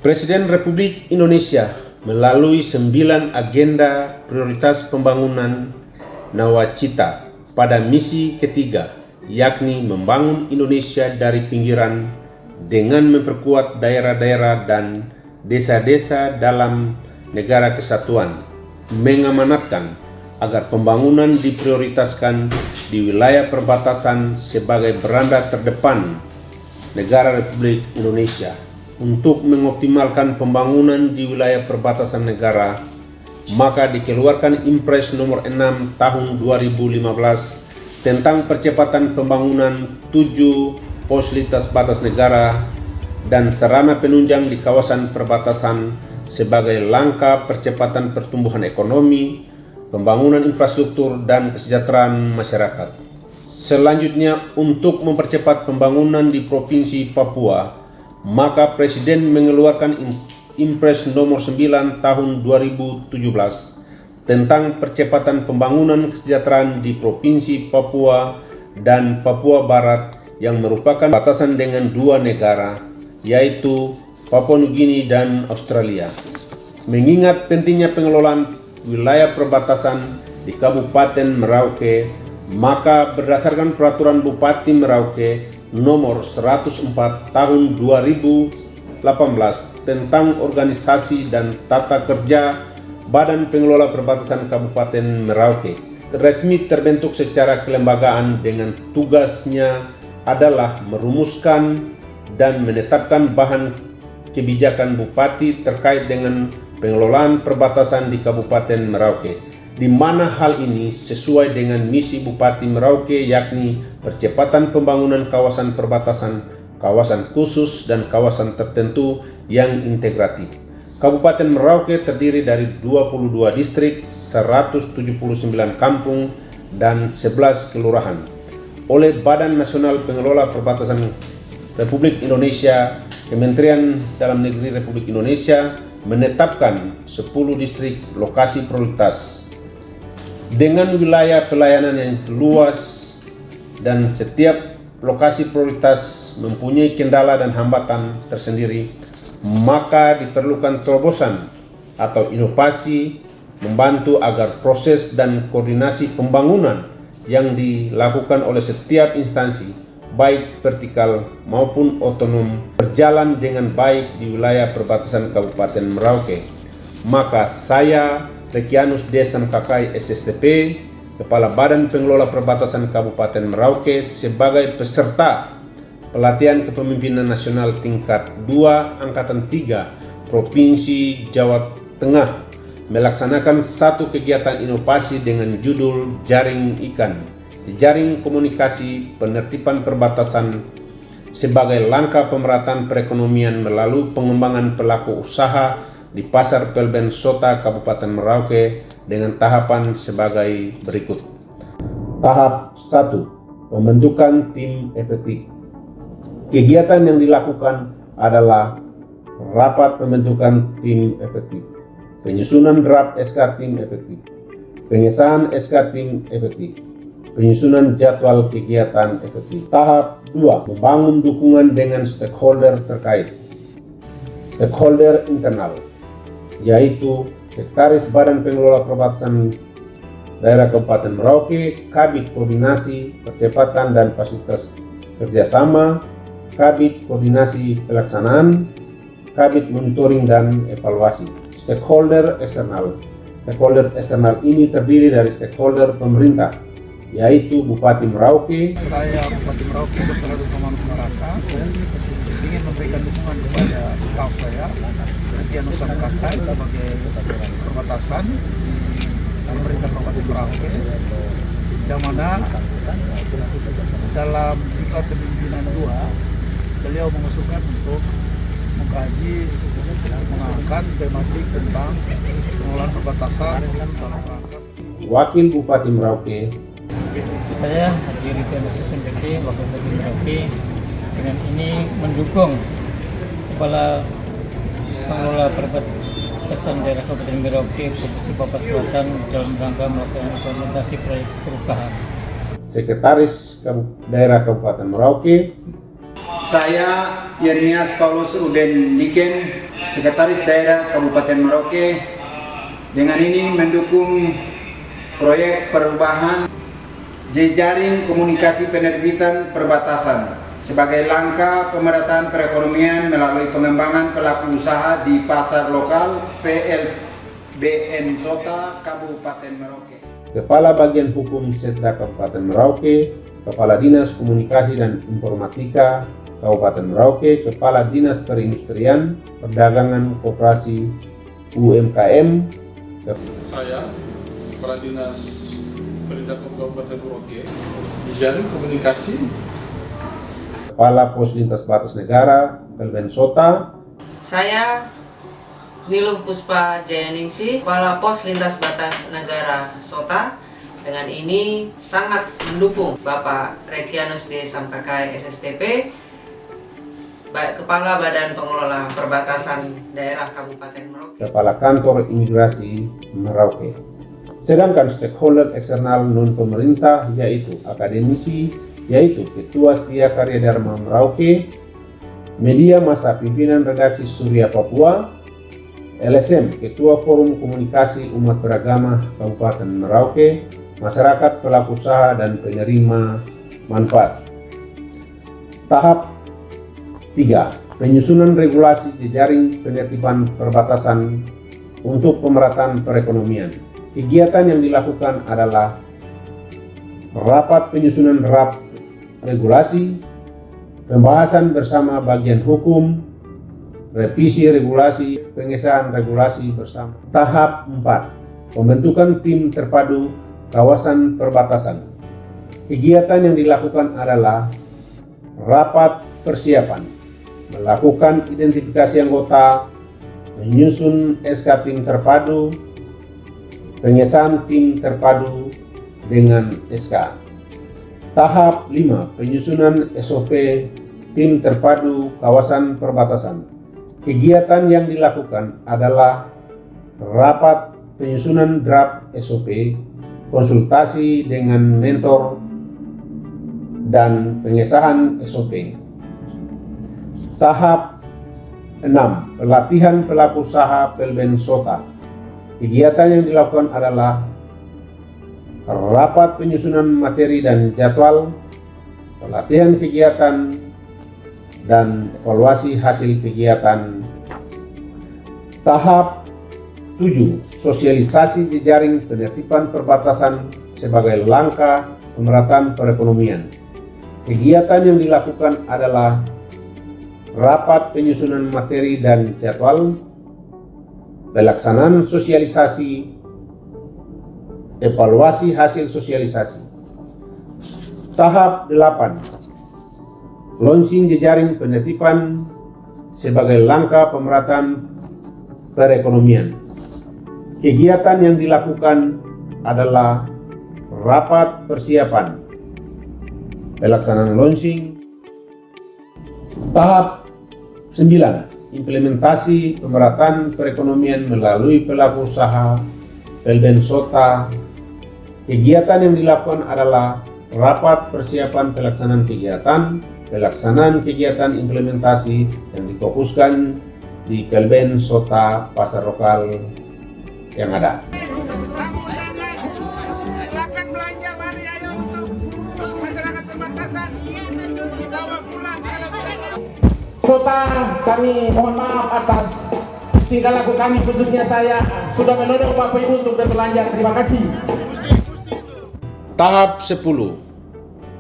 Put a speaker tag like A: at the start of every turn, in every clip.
A: Presiden Republik Indonesia melalui 9 agenda prioritas pembangunan nawacita pada misi ketiga, yakni membangun Indonesia dari pinggiran dengan memperkuat daerah-daerah dan desa-desa dalam negara kesatuan, mengamanatkan agar pembangunan diprioritaskan di wilayah perbatasan sebagai beranda terdepan negara Republik Indonesia. Untuk mengoptimalkan pembangunan di wilayah perbatasan negara, maka dikeluarkan Impres nomor 6 tahun 2015 tentang percepatan pembangunan 7 pos lintas batas negara dan sarana penunjang di kawasan perbatasan sebagai langkah percepatan pertumbuhan ekonomi, pembangunan infrastruktur, dan kesejahteraan masyarakat. Selanjutnya, untuk mempercepat pembangunan di Provinsi Papua, maka Presiden mengeluarkan Impres nomor 9 tahun 2017 tentang percepatan pembangunan kesejahteraan di Provinsi Papua dan Papua Barat yang merupakan batasan dengan 2 negara, yaitu Papua Nugini dan Australia. Mengingat pentingnya pengelolaan wilayah perbatasan di Kabupaten Merauke, maka berdasarkan Peraturan Bupati Merauke nomor 104 tahun 2018 tentang organisasi dan tata kerja Badan Pengelola Perbatasan Kabupaten Merauke, resmi terbentuk secara kelembagaan dengan tugasnya adalah merumuskan dan menetapkan bahan kebijakan Bupati terkait dengan pengelolaan perbatasan di Kabupaten Merauke, di mana hal ini sesuai dengan misi Bupati Merauke, yakni percepatan pembangunan kawasan perbatasan, kawasan khusus, dan kawasan tertentu yang integratif. Kabupaten Merauke terdiri dari 22 distrik, 179 kampung, dan 11 kelurahan. Oleh Badan Nasional Pengelola Perbatasan Republik Indonesia, Kementerian Dalam Negeri Republik Indonesia menetapkan 10 distrik lokasi prioritas dengan wilayah pelayanan yang luas, dan setiap lokasi prioritas mempunyai kendala dan hambatan tersendiri, maka diperlukan terobosan atau inovasi membantu agar proses dan koordinasi pembangunan yang dilakukan oleh setiap instansi, baik vertikal maupun otonom, berjalan dengan baik di wilayah perbatasan Kabupaten Merauke. Maka saya, Rekianus Desam Kakai SSTP, Kepala Badan Pengelola Perbatasan Kabupaten Merauke, sebagai peserta pelatihan kepemimpinan nasional tingkat 2 Angkatan 3 Provinsi Jawa Tengah, melaksanakan satu kegiatan inovasi dengan judul Jaring Ikan, Jejaring Komunikasi Penertiban Perbatasan sebagai langkah pemerataan perekonomian melalui pengembangan pelaku usaha di Pasar Pelben Sota Kabupaten Merauke dengan tahapan sebagai berikut. Tahap 1. Pembentukan tim efektif. Kegiatan yang dilakukan adalah rapat pembentukan tim efektif, penyusunan draft SK tim efektif, pengesahan SK tim efektif, penyusunan jadwal kegiatan efektif. Tahap 2. Membangun dukungan dengan stakeholder terkait. Stakeholder internal, yaitu Sekretaris Badan Pengelola Perbatasan Daerah Kabupaten Merauke, Kabid Koordinasi Percepatan dan Fasilitas Kerjasama, Kabid Koordinasi Pelaksanaan, Kabid Monitoring dan Evaluasi. Stakeholder eksternal. Stakeholder eksternal ini terdiri dari stakeholder pemerintah, yaitu Bupati Merauke.
B: Saya Bupati Merauke, Dr. Adus Maman Maraka, ingin memberikan dukungan kepada staf saya, Rekianus Desam Kakai, sebagai perbatasan di pemerintah Kabupaten Merauke, yang mana dalam diklat kepemimpinan 2, beliau mengusulkan untuk mengkaji, mengangkat tematik tentang pengelolaan perbatasan dalam rangka.
A: Wakil Bupati Merauke.
C: Saya Haji Rekianus SMPT, Wakil Bupati Merauke, dengan ini mendukung Kepala Pengelola Perbatasan Daerah Kabupaten Merauke, Provinsi Papua Selatan, dalam rangka melaksanakan implementasi proyek perubahan.
A: Sekretaris Daerah Kabupaten Merauke.
D: Saya Yeremias Paulus Ruben Niken, Sekretaris Daerah Kabupaten Merauke, dengan ini mendukung proyek perubahan jejaring komunikasi penerbitan perbatasan sebagai langkah pemerataan perekonomian melalui pengembangan pelaku usaha di pasar lokal PLBN Sota Kabupaten Merauke.
A: Kepala Bagian Hukum Setda Kabupaten Merauke, Kepala Dinas Komunikasi dan Informatika Kabupaten Merauke, Kepala Dinas Perindustrian, Perdagangan, Koperasi, UMKM.
E: Saya, Kepala Dinas Perindustrian Kabupaten Merauke, jejaring komunikasi.
A: Kepala Pos Lintas Batas Negara, PLBN Sota.
F: Saya Niluh Puspa Jayaningsi, Kepala Pos Lintas Batas Negara Sota. Dengan ini sangat mendukung Bapak Rekianus D. Samkakai SSTP, Kepala Badan Pengelola Perbatasan Daerah Kabupaten Merauke,
A: Kepala Kantor Imigrasi Merauke. Sedangkan stakeholder eksternal non-pemerintah yaitu akademisi, yaitu Ketua Setia Karya Dharma Merauke, Media Massa Pimpinan Redaksi Surya Papua, LSM Ketua Forum Komunikasi Umat Beragama Kabupaten Merauke, masyarakat pelaku usaha dan penerima manfaat. Tahap 3. Penyusunan regulasi jejaring penertiban perbatasan untuk pemerataan perekonomian. Kegiatan yang dilakukan adalah rapat penyusunan draft regulasi, pembahasan bersama bagian hukum, revisi regulasi, pengesahan regulasi bersama. Tahap 4. Pembentukan tim terpadu kawasan perbatasan. Kegiatan yang dilakukan adalah rapat persiapan, melakukan identifikasi anggota, menyusun SK tim terpadu, pengesahan tim terpadu dengan SK. Tahap 5. Penyusunan SOP tim terpadu kawasan perbatasan. Kegiatan yang dilakukan adalah rapat penyusunan draft SOP, konsultasi dengan mentor, dan pengesahan SOP. Tahap 6. Pelatihan pelaku usaha PLBN Sota. Kegiatan yang dilakukan adalah rapat penyusunan materi dan jadwal, pelatihan kegiatan, dan evaluasi hasil kegiatan. Tahap 7. Sosialisasi jejaring penertiban perbatasan sebagai langkah pemerataan perekonomian. Kegiatan yang dilakukan adalah rapat penyusunan materi dan jadwal, pelaksanaan sosialisasi, evaluasi hasil sosialisasi. Tahap 8. Launching jejaring penertiban sebagai langkah pemerataan perekonomian. Kegiatan yang dilakukan adalah rapat persiapan, pelaksanaan launching. Tahap 9. Implementasi pemerataan perekonomian melalui pelaku usaha PLBN Sota. Kegiatan yang dilakukan adalah rapat persiapan pelaksanaan kegiatan implementasi yang difokuskan di PLBN Sota pasar lokal yang ada.
G: Silakan belanja, mari ayo untuk masyarakat perbatasan dibawa pulang.
H: Sota, kami mohon maaf atas tingkah laku kami, khususnya saya sudah menodong Bapak Ibu untuk berbelanja. Terima kasih.
A: Tahap 10.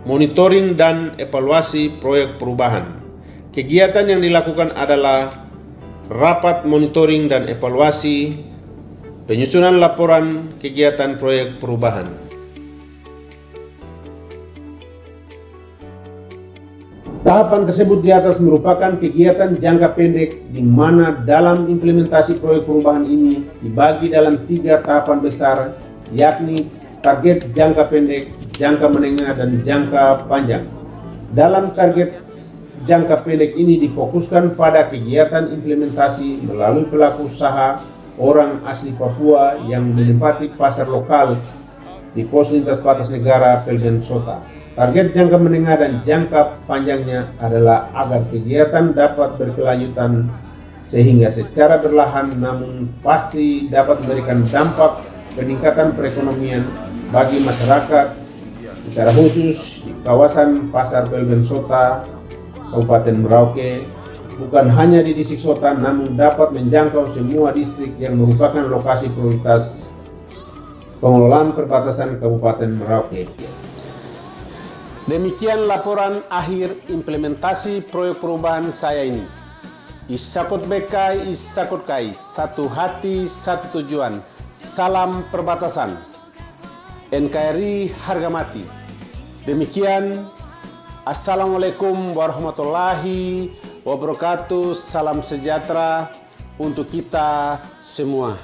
A: Monitoring dan evaluasi proyek perubahan. Kegiatan yang dilakukan adalah rapat monitoring dan evaluasi, penyusunan laporan kegiatan proyek perubahan. Tahapan tersebut di atas merupakan kegiatan jangka pendek di mana dalam implementasi proyek perubahan ini dibagi dalam 3 tahapan besar, yakni target jangka pendek, jangka menengah, dan jangka panjang. Dalam target jangka pendek ini difokuskan pada kegiatan implementasi melalui pelaku usaha orang asli Papua yang menempati pasar lokal di pos lintas batas negara PLBN Sota. Target jangka menengah dan jangka panjangnya adalah agar kegiatan dapat berkelanjutan sehingga secara perlahan namun pasti dapat memberikan dampak peningkatan perekonomian bagi masyarakat secara khusus di kawasan Pasar Pelben Sota, Kabupaten Merauke, bukan hanya di distrik Sota namun dapat menjangkau semua distrik yang merupakan lokasi prioritas pengelolaan perbatasan Kabupaten Merauke. Demikian laporan akhir implementasi proyek perubahan saya ini. Isakut bekai, isakut kai, satu hati, satu tujuan. Salam perbatasan. NKRI harga mati. Demikian, Assalamualaikum warahmatullahi wabarakatuh. Salam sejahtera untuk kita semua.